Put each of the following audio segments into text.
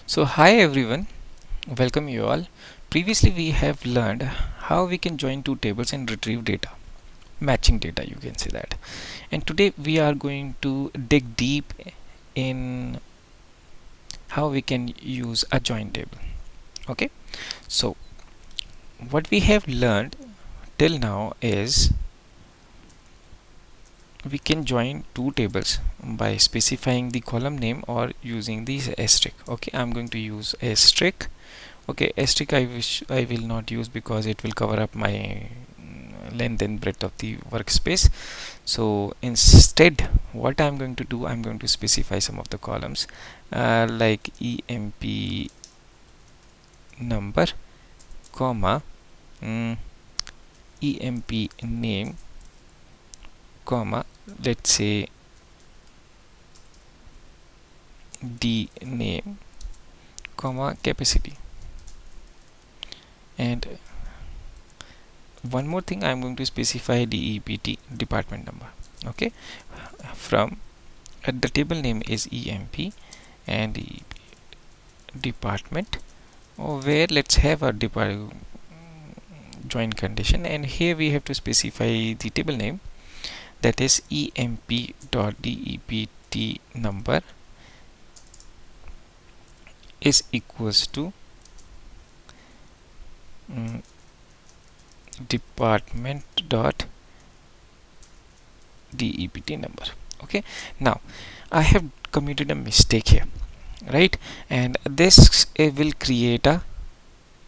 So hi everyone, welcome you all. Previously we have learned how we can join two tables and retrieve data, matching data you can say that. And today we are going to dig deep in how we can use a join table. Okay, so what we have learned till now is we can join two tables by specifying the column name or using the asterisk. Okay, I'm going to use asterisk. Okay, asterisk I will not use because it will cover up my length and breadth of the workspace. So instead what I'm going to do, I'm going to specify some of the columns like emp number comma emp name comma, let's say d name comma capacity. And one more thing, I'm going to specify DEPT department number. Okay, from the table name is EMP and the department, where let's have a join condition, and here we have to specify the table name, that is emp.dept number is equals to department dot dept number. Okay, now I have committed a mistake here, right? And this will create a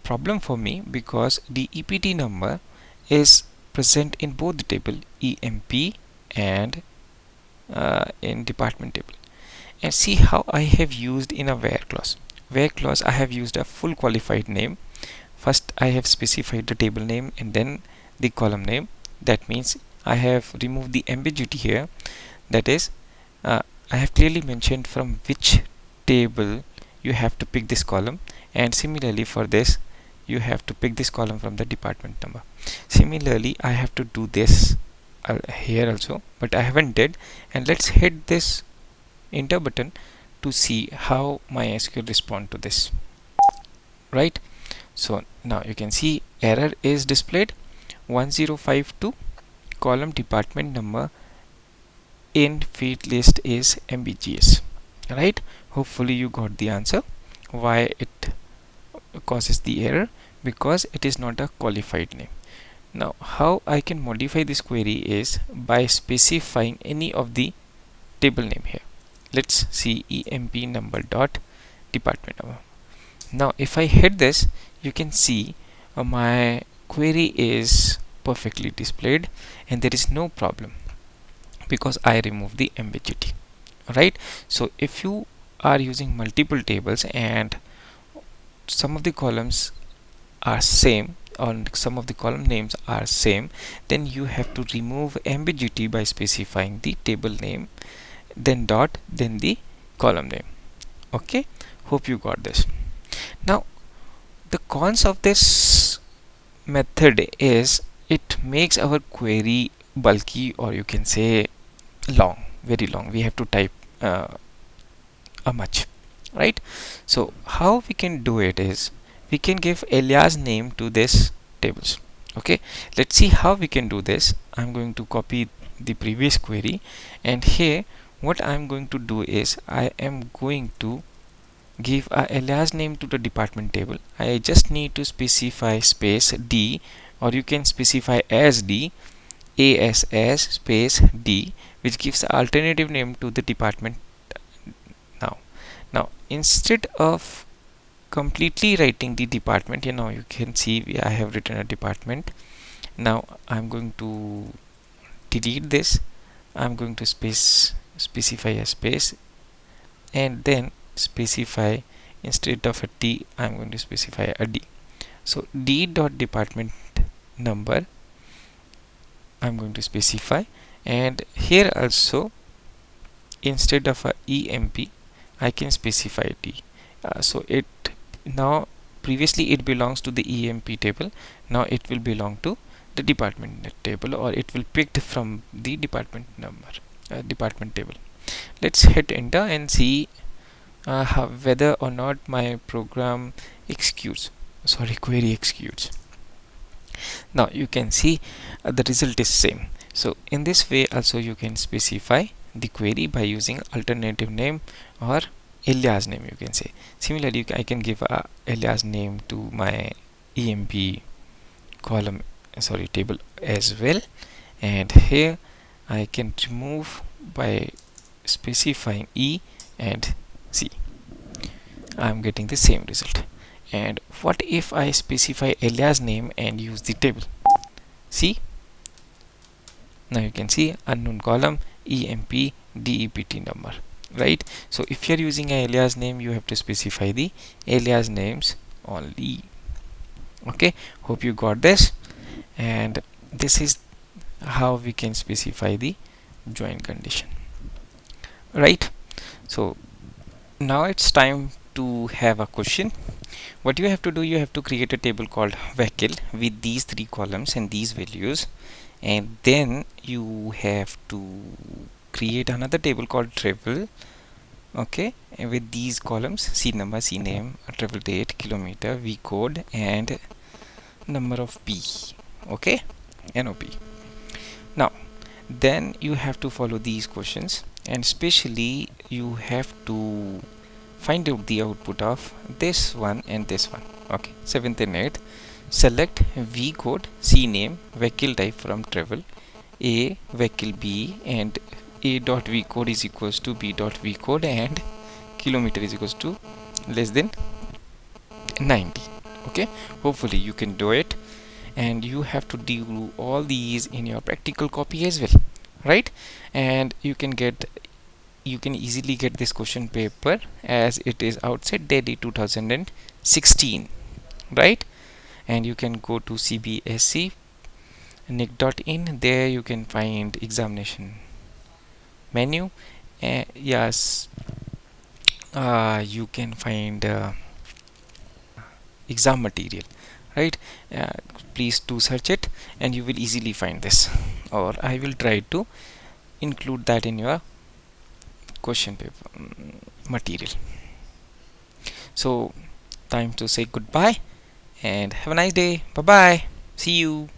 problem for me because the EPT number is present in both the table EMP and in department table. And see how I have used in a where clause. Where clause I have used a full qualified name. First I have specified the table name and then the column name. That means I have removed the ambiguity here. That is, I have clearly mentioned from which table you have to pick this column, and similarly for this you have to pick this column from the department number. Similarly I have to do this here also, but I haven't did. And let's hit this enter button to see how my SQL respond to this, right? So now you can see error is displayed 1052, column department number in field list is ambiguous, right? Hopefully you got the answer why it causes the error, because it is not a qualified name. Now how I can modify this query is by specifying any of the table name here. Let's see emp number dot department number. Now if I hit this, you can see my query is perfectly displayed and there is no problem because I remove the ambiguity, right? So if you are using multiple tables and some of the columns are same or some of the column names are same, then you have to remove ambiguity by specifying the table name, then dot, then the column name. Okay, hope you got this. Now the cons of this method is it makes our query bulky, or you can say long, very long. We have to type a much, right? So how we can do it is we can give alias name to this tables. Okay, let's see how we can do this. I'm going to copy the previous query, and here what I'm going to do is I am going to give a alias name to the department table. I just need to specify space D, or you can specify as D, ASS space D, which gives the alternative name to the department. Now instead of completely writing the department, you can see I have written a department. Now I'm going to delete this. I'm going to specify a space and then specify, instead of a T I'm going to specify a D. So D dot department number I'm going to specify, and here also instead of a EMP I can specify D. So it now previously it belongs to the EMP table, now it will belong to the department table, or it will picked from the department number department table. Let's hit enter and see whether or not my program executes, query executes. Now you can see the result is same. So in this way also you can specify the query by using alternative name or alias name, you can say. Similarly, I can give a alias name to my EMP column, table as well, and here I can remove by specifying E and C. I'm getting the same result. And what if I specify alias name and use the table? See, now you can see unknown column EMP DEPT number, right? So if you're using an alias name, you have to specify the alias names only. Okay, hope you got this. And this is how we can specify the join condition, right? So now it's time to have a question. What you have to do, you have to create a table called vehicle with these 3 columns and these values, and then you have to create another table called travel, okay, and with these columns: C number, C name, travel date, kilometer, V code, and number of P, okay, NOP. Now then you have to follow these questions, and especially you have to find out the output of this one and this one. Okay, 7th and 8th. Select V code, C name, vehicle type from travel, A vehicle B, and A dot V code is equals to B dot V code, and kilometer is equals to less than 90. Okay, hopefully you can do it, and you have to do all these in your practical copy as well, right? And you can easily get this question paper as it is outside Delhi 2016, right? And you can go to CBSE nic.in. There you can find examination menu. Yes, you can find exam material, right? Please do search it and you will easily find this, or I will try to include that in your question paper material. So time to say goodbye and have a nice day. Bye bye, see you.